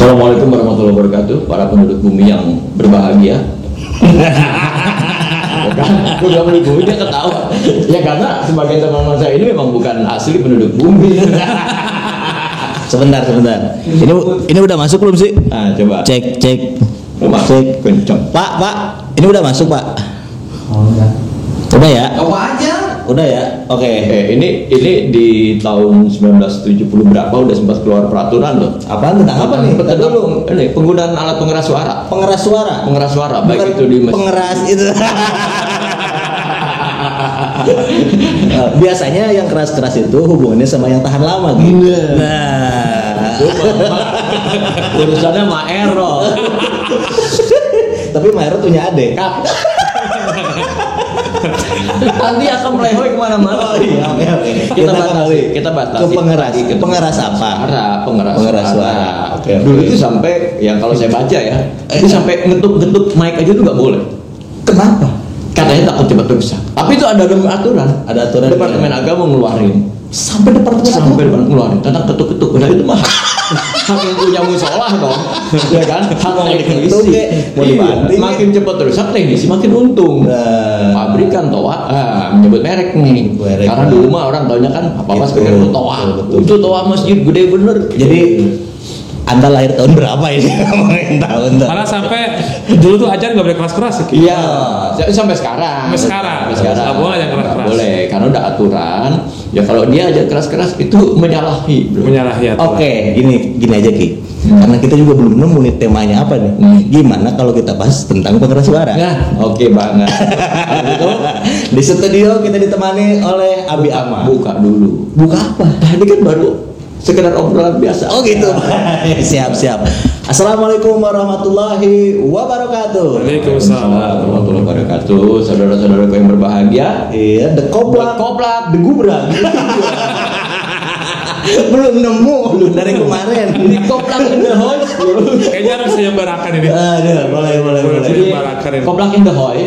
Assalamualaikum warahmatullahi wabarakatuh, para penduduk bumi yang berbahagia. Gue gak penduduk bumi, dia ketawa. Ya karena sebagai teman-teman saya ini memang bukan asli penduduk bumi. Sebentar. Ini udah masuk belum sih? Nah, coba. Cek. Cek kenceng. Pak. Ini udah masuk, Pak. Oh ya. Udah ya? Coba aja. Udah ya? Oke. Ini di tahun 1970 berapa udah sempat keluar peraturan loh. Apaan tentang apa nih? Tentang dulu. Ini penggunaan alat pengeras suara. Pengeras suara. Baik itu di pengeras itu. Biasanya yang keras-keras itu hubungannya sama yang tahan lama gitu. Nah. Urusannya Maero. Tapi Maero punya adik. Nanti akan melehoy kemana-mana. Oh iya, oke. Kita batasi. Ke pengeras apa? Pengeras suara. Oke. Dulu itu sampai yang kalau saya baca ya, itu sampai ngetuk mic aja tuh nggak boleh. Kenapa? Katanya takut cepat rusak. Tapi itu ada aturan. Departemen Agama ngeluarin. Sampai departemen ngeluarin tentang ketuk-ketuk. Udah itu mah hak yang punya musola dong, ya kan? Hak teknisi. Makin cepat rusak teknisi makin untung. Pabrikan Toa, menyebut merek nih. Karena dulu mah orang taunya kan apa sepeda Toa. Itu Toa masjid gede bener. Jadi Anda lahir tahun berapa ini? Ngomongin tahun. Malah sampai dulu tuh ajar nggak boleh keras-keras. Iya, sampai sekarang. Nggak boleh yang keras-keras. Boleh, karena udah aturan. Ya kalau dia aja keras-keras itu menyalahi. Menyalahi aturan. Oke, gini aja Ki. Karena kita juga belum nemu nih temanya apa nih. Gimana kalau kita bahas tentang pengeras suara? Nah, oke banget. Itu di studio kita ditemani oleh Abi Ama. Buka dulu. Buka apa? Tadi kan baru sekedar obrolan biasa. Oh gitu. Siap. Assalamualaikum warahmatullahi wabarakatuh. Waalaikumsalam warahmatullahi wabarakatuh. Saudara-saudaraku yang berbahagia. Iya, the koplak, the gubrak. belum nemu dari kemarin. Di koplak in the house. Kayaknya harus sayembarakan ini. Aduh, boleh. Sayembarakan ini. Koplak in the house.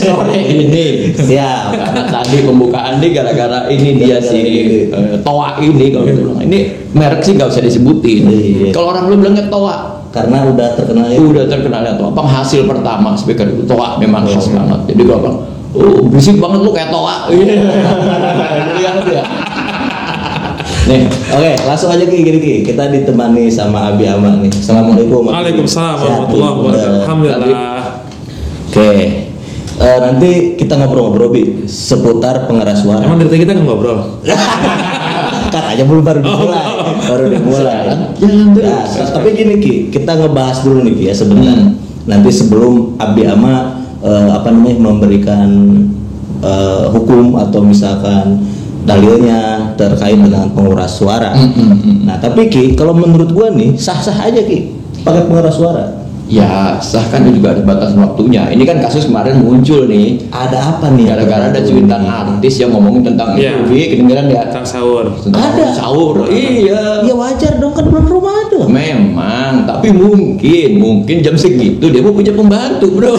Sore ini. Siap. Karena tadi pembukaan nih gara-gara ini dia si Toa ini kalau gitu. Ini merek sih nggak usah disebutin. Kalau orang lu bilangnya Toa. Karena udah terkenalnya Toa. Penghasil pertama speaker itu Toa memang khas banget. Jadi kalau bilang, berisik banget lu kayak Toa. Iya. Nih, oke, langsung aja Ki. Kita ditemani sama Abi Ama nih. Assalamualaikum. Waalaikumsalam warahmatullahi wabarakatuh. Alhamdulillah. Oke. Nanti kita ngobrol-ngobrol Bi seputar pengeras suara. Emang dari tadi kita ngobrol? Katanya baru dimulai. Nah, tapi gini Ki, kita ngebahas dulu nih Ki ya sebentar. Nanti sebelum Abi Ama memberikan hukum atau misalkan dalilnya terkait dengan pengeras suara. Nah, tapi Ki, kalau menurut gua nih sah-sah aja Ki pakai pengeras suara. Ya, sah kan juga ada batas waktunya. Ini kan kasus kemarin muncul nih. Ada apa nih? Gara-gara ada cuitan artis yang ngomongin tentang itu, kedengeran ya? Tentang sahur. Ada sahur. Iya. Ya wajar dong, kan bulan Ramadan. Memang, tapi mungkin jam segitu dia mau punya pembantu, Bro.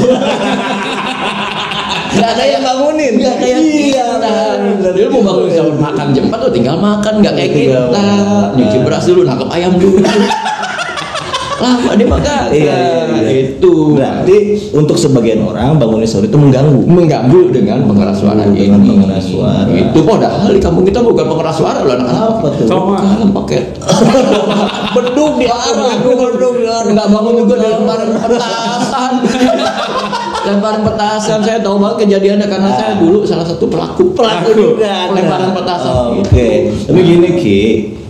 Gak ada yang bangunin. Gak kayak kita. Dia mau bangun sahur makan jam 4 tuh tinggal makan, gak kayak kita. Nyuci beras dulu, nangkep ayam dulu. Lama dia makan. Iya. Itu. Berarti untuk sebagian orang bangunin sahur itu mengganggu dengan pengeras suara dengan pengeras suara. Itu padahal di kampung kita bukan pengeras suara loh, anak-anak. Apa tuh? Bukan pakai beduk di arah. Enggak bangun juga dari lemparan petasan. Lemparan petasan, saya tahu banget kejadiannya karena saya dulu salah satu pelaku juga lemparan petasan. Oke. Tapi gini Ki,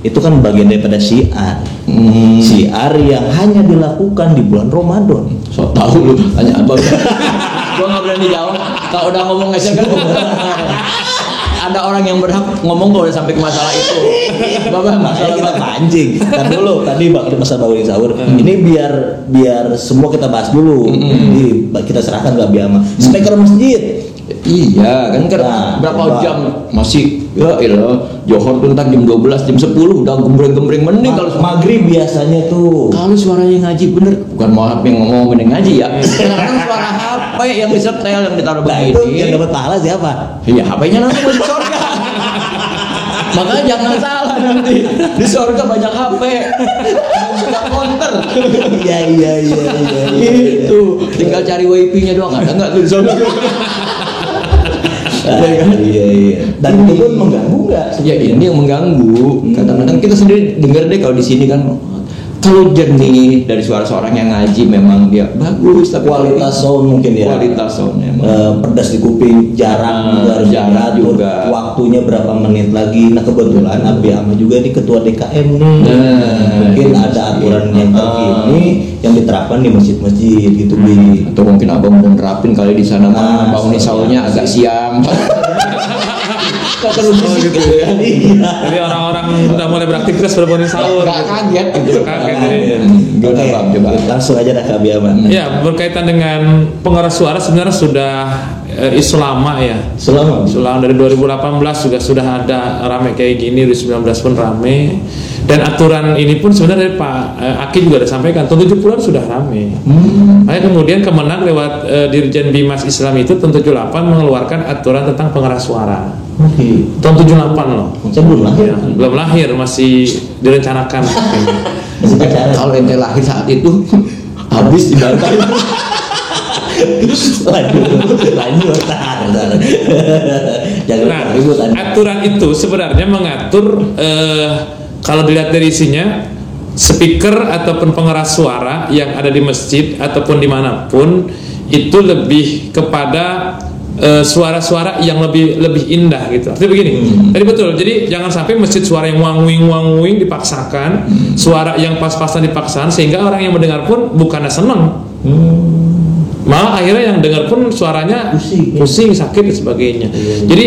itu kan bagian daripada syiar. Syiar yang hanya dilakukan di bulan Ramadan. So tahu lu tanya abang. Gua nggak berani jawab. Kalau udah ngomong aja kan. Ada orang yang berhak ngomong kalau udah sampai ke masalah itu. Bapak masalah kita pancing. Kan dulu tadi masa bangunin sahur. Ini biar semua kita bahas dulu. Jadi kita serahkan ke Abi Ama. Speaker masjid. Iya kan berapa jam masih ya Johor tuh ntar jam 12 jam 10 udah gembreng-gembreng mending kalau maghrib biasanya tuh kalau suaranya ngaji bener bukan maaf yang ngomongin ngaji ya kadang-kadang suara HP yang disetel yang ditaruh begini itu yang dapat pahala siapa? Iya HP-nya langsung masuk surga Makanya jangan salah nanti di surga banyak HP. Buka counter. Iya. Itu tinggal cari WiFi-nya doang, ada nggak tuh di sana? Iya. Dan itu pun mengganggu nggak? Ya ini yang mengganggu. Kadang-kadang kita sendiri dengar deh kalau di sini kan, kalau jernih dari suara seorang yang ngaji memang dia bagus, tapi Kualitas sound mungkin ya. kualitas soundnya Pedas di kuping, jarak harus jarak diatur, juga. waktunya berapa menit lagi. Nah kebetulan Abi Ama juga di ketua DKM nih. Mungkin ada aturan yang terkini yang diterapkan di masjid-masjid gitu Bi. atau mungkin abang mau nerapin kali di sana mah bangun sahurnya agak siang. Terlalu bisik gitu ya. Jadi orang-orang udah mulai beraktivitas berbangun sahur. Gak kaget gitu. Kaget. Gimana Oke, Bang, coba. langsung aja dah ke Abi Ama. Ya, berkaitan dengan pengeras suara sebenarnya sudah isu lama ya. Selama Dari 2018 juga sudah ada rame kayak gini, 2019 pun rame. Dan aturan ini pun sebenarnya Pak Aki juga ada sampaikan, tahun 70-an sudah rame. Makanya kemudian Kemenang lewat Dirjen Bimas Islam itu tahun 78 mengeluarkan aturan tentang pengeras suara. Tahun 78 loh. saya belum lahir. Ya, belum lahir, masih direncanakan. Masih pacaran. Kalau ente lahir saat itu habis dibantai. Lanjut. Jangan Nah, ribut. aturan itu sebenarnya mengatur kalau dilihat dari isinya, speaker ataupun pengeras suara yang ada di masjid ataupun dimanapun itu lebih kepada suara-suara yang lebih indah gitu. Artinya begini, tadi betul. Jadi jangan sampai masjid suara yang wang-wing dipaksakan, suara yang pas-pasan dipaksakan sehingga orang yang mendengar pun bukannya senang. Malah akhirnya yang dengar pun suaranya pusing, sakit dan sebagainya. Jadi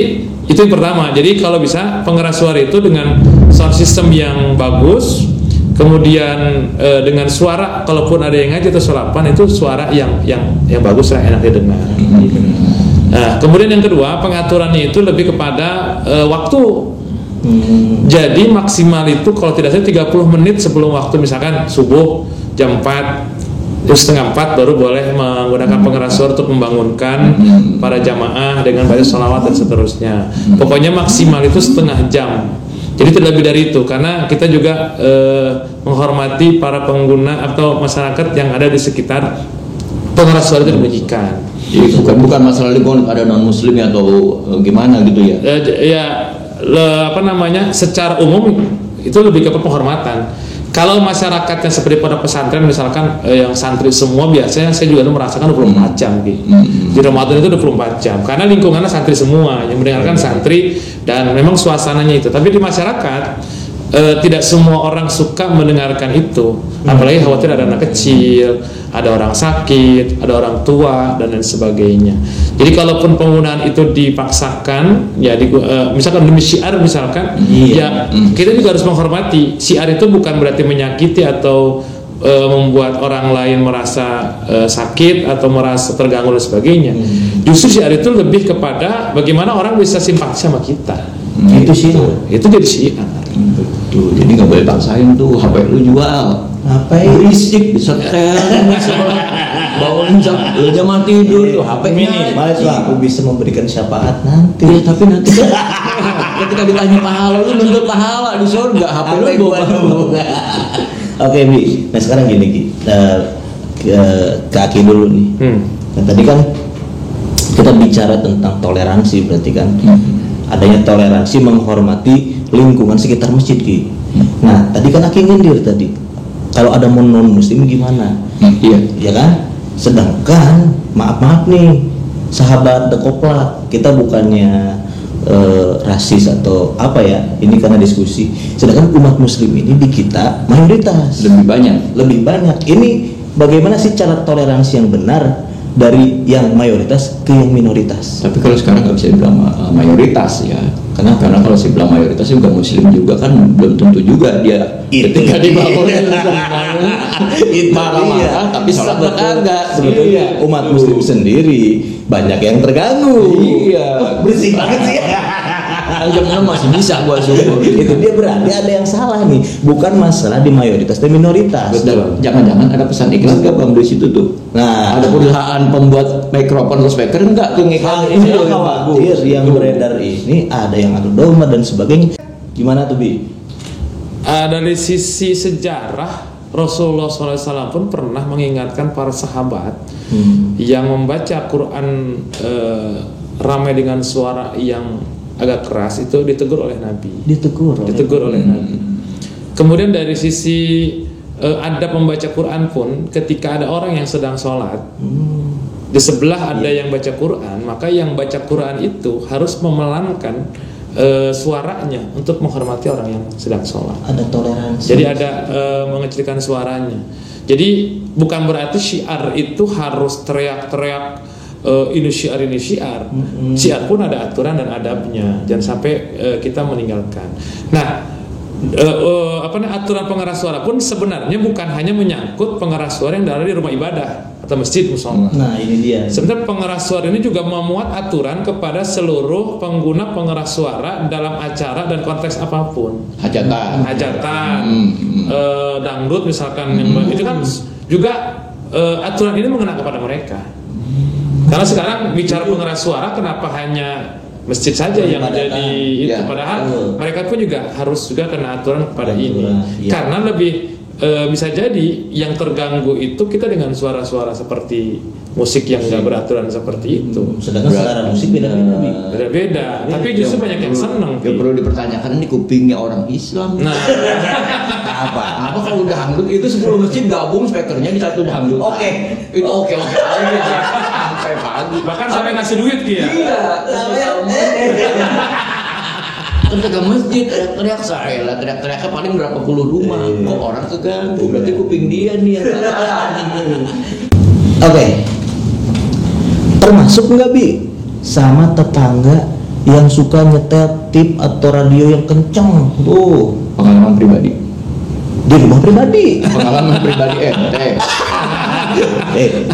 itu yang pertama. Jadi kalau bisa pengeras suara itu dengan sound system yang bagus, kemudian dengan suara kalaupun ada yang ngaji atau solapan itu suara yang bagus lah, enak didengar. Nah, kemudian yang kedua, pengaturannya itu lebih kepada waktu. Jadi maksimal itu kalau tidak salah 30 menit sebelum waktu, misalkan subuh jam 4, setengah 4 baru boleh menggunakan pengeras suara untuk membangunkan para jamaah dengan baca sholawat dan seterusnya. Pokoknya maksimal itu setengah jam. Jadi tidak lebih dari itu, karena kita juga menghormati para pengguna atau masyarakat yang ada di sekitar pengeras suara itu dibunyikan. Jadi bukan masalah lingkungan ada non muslim atau gimana gitu ya. Secara umum itu lebih ke penghormatan. Kalau masyarakat yang seperti pada pesantren misalkan yang santri semua, biasanya saya juga merasakan 24 jam gitu. Di Ramadan itu 24 jam karena lingkungannya santri semua yang mendengarkan santri dan memang suasananya itu. Tapi di masyarakat tidak semua orang suka mendengarkan itu, apalagi khawatir ada anak kecil, ada orang sakit, ada orang tua dan lain sebagainya. Jadi kalaupun penggunaan itu dipaksakan, ya misalkan demi syiar misalkan, ya kita juga harus menghormati. Syiar itu bukan berarti menyakiti atau membuat orang lain merasa sakit atau merasa terganggu dan sebagainya. Justru syiar itu lebih kepada bagaimana orang bisa simpati sama kita. Itu syiar. Itu jadi syiar. Tuh, jadi nggak boleh paksain tuh HP lu jual. Ngapain? Berisik, disetel, bangun jam, lu jam tidur tuh HP Minimal itu aku bisa memberikan syafaat nanti. Ya, tapi nanti ketika ditanya pahala lu nuntut pahala di surga, HP lu bawa. Oke Bi, nah sekarang gini Ki, ke Aki dulu nih. Nah, tadi kan kita bicara tentang toleransi, berarti kan adanya toleransi menghormati lingkungan sekitar masjid Ki. Nah tadi kan Aki ngindir tadi, kalau ada non muslim gimana? Iya, Ya kan? Sedangkan maaf nih sahabat Dekoplat, kita bukannya rasis atau apa ya, ini karena diskusi. Sedangkan umat muslim ini di kita mayoritas, lebih banyak. Ini bagaimana sih cara toleransi yang benar dari yang mayoritas ke yang minoritas? tapi kalau sekarang nggak bisa dibilang mayoritas ya, karena kalau saya bilang mayoritas juga muslim juga kan belum tentu juga dia ketika dibangunin marah-marah tapi sholat kagak. Sebetulnya umat muslim sendiri banyak yang terganggu. Iya, Bersih banget sih. jam masih bisa gua syukur. Itu dia berarti ada yang salah nih, bukan masalah di mayoritas dan minoritas. Dan jangan-jangan ada pesan iklan gak bang di situ tuh? Nah, ada perusahaan pembuat mikrofon atau speaker enggak tuh ngiklan ini loh yang bagus. yang beredar ini ada yang adu domba dan sebagainya. Gimana tuh Bi? Dari sisi sejarah Rasulullah SAW pun pernah mengingatkan para sahabat yang membaca Quran ramai dengan suara yang agak keras itu ditegur oleh Nabi. Ditegur oleh Nabi. Kemudian dari sisi adab membaca Quran pun, ketika ada orang yang sedang sholat, di sebelah ada yang baca Quran, maka yang baca Quran itu harus memelankan suaranya untuk menghormati orang yang sedang sholat. Ada toleransi. Jadi ada mengecilkan suaranya. Jadi bukan berarti syiar itu harus teriak-teriak ini syiar ini syiar. Syiar pun ada aturan dan adabnya. Jangan sampai kita meninggalkan. Nah, aturan pengeras suara pun sebenarnya bukan hanya menyangkut pengeras suara yang ada di rumah ibadah atau masjid musola. Nah, ini dia. Sebenarnya pengeras suara ini juga memuat aturan kepada seluruh pengguna pengeras suara dalam acara dan konteks apapun. Hajatan, dangdut misalkan, itu kan juga aturan ini mengena kepada mereka. Karena sekarang bicara pengeras suara, kenapa hanya masjid saja yang jadi itu, padahal mereka pun juga harus juga kena aturan kepada ini. Karena lebih bisa jadi yang terganggu itu kita dengan suara-suara seperti musik yang nggak beraturan seperti itu. Sedangkan selera musik beda-beda. Tapi justru banyak yang seneng. Yang perlu dipertanyakan ini kupingnya orang Islam. Nah, apa kalau udah dangdut itu 10 masjid gabung speakernya di satu dangdut. Itu oke aja. Sampai pagi. Bahkan sampai ngasih duit dia. Iya. Ketika masjid teriak saya lah, teriak-teriaknya paling berapa puluh rumah. Kok orang keganggu? Berarti kuping dia nih yang Oke. Termasuk nggak Bi sama tetangga yang suka nyetel tip atau radio yang kenceng? Pengalaman pribadi. Di rumah pribadi. Pengalaman pribadi ente.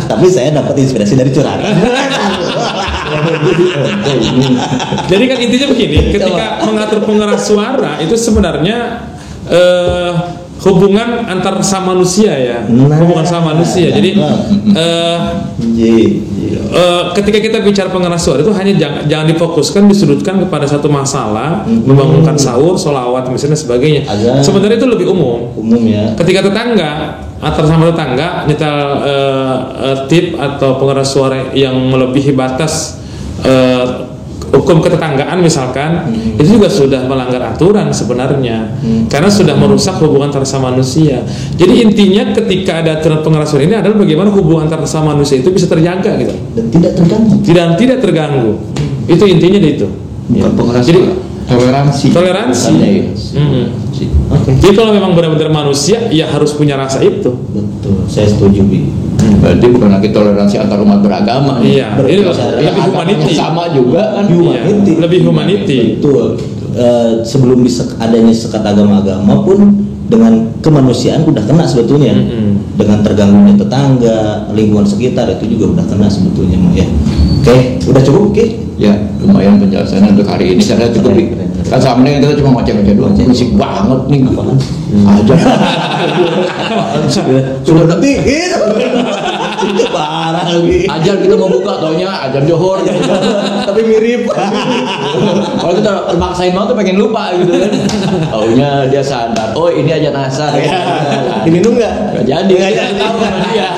Tapi saya dapat inspirasi dari curhatan. Jadi kan intinya begini, ketika mengatur pengeras suara itu sebenarnya hubungan antar sama manusia ya, hubungan sama manusia. Jadi ketika kita bicara pengeras suara itu hanya jangan difokuskan, disudutkan kepada satu masalah, membangunkan sahur, sholawat misalnya sebagainya. Sebenarnya itu lebih umum ya. Ketika tetangga antar sama tetangga nyetel tip atau pengeras suara yang melebihi batas hukum ketetanggaan misalkan, itu juga sudah melanggar aturan sebenarnya, karena sudah merusak hubungan antar sama manusia. Jadi intinya ketika ada aturan pengeras suara ini adalah bagaimana hubungan antar sama manusia itu bisa terjaga gitu dan tidak terganggu. Itu intinya itu. Pengeras Jadi toleransi. Jadi kalau memang benar-benar manusia ya harus punya rasa itu. Betul, saya setuju Bi. Berarti bukan lagi toleransi antar umat beragama. Iya, ini lebih humanity. Sama juga kan. Lebih humanity. Betul. Sebelum adanya sekat agama-agama pun dengan kemanusiaan udah kena sebetulnya. Dengan terganggunya tetangga, lingkungan sekitar itu juga udah kena sebetulnya ya. Oke, udah cukup Ki? Ya, lumayan penjelasannya untuk hari ini. Saya cukup. Kan sama ini kita cuma ngoceh doang. Musik banget nih. Aja. Sudah nanti itu parah lagi. Ajar kita mau buka taunya ajar Johor tapi mirip. Kalau kita maksain banget tuh pengen lupa gitu kan. Taunya dia sadar. Oh, ini ajar asar. Diminum enggak? Jadi enggak tahu sama dia.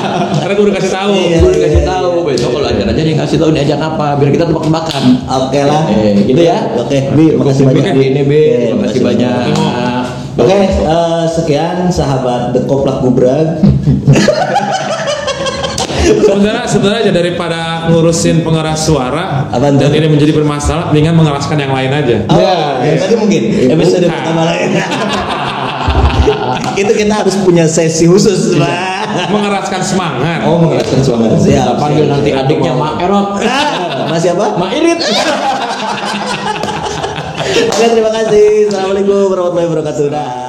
Karena gue udah kasih tahu. Gue udah kasih tahu. Besok kalau ajar aja dia kasih tahu ini ajar apa biar kita tebak-tebakan. Oke lah. Gitu ya. Oke, Bi, makasih banyak. Ini Bi, makasih banyak. Oke, sekian sahabat The Koplak Gubrag. Sebenarnya aja daripada ngurusin pengeras suara dan ini menjadi bermasalah, mendingan mengeraskan yang lain aja. Yang tadi mungkin episode pertama lain. Itu kita harus punya sesi khusus, Pak. Mengeraskan semangat. Mengeraskan semangat. Siap. Panggil nanti adiknya Mak Erot. Masih apa? Mak Irit. Oke, terima kasih. Assalamualaikum warahmatullahi wabarakatuh.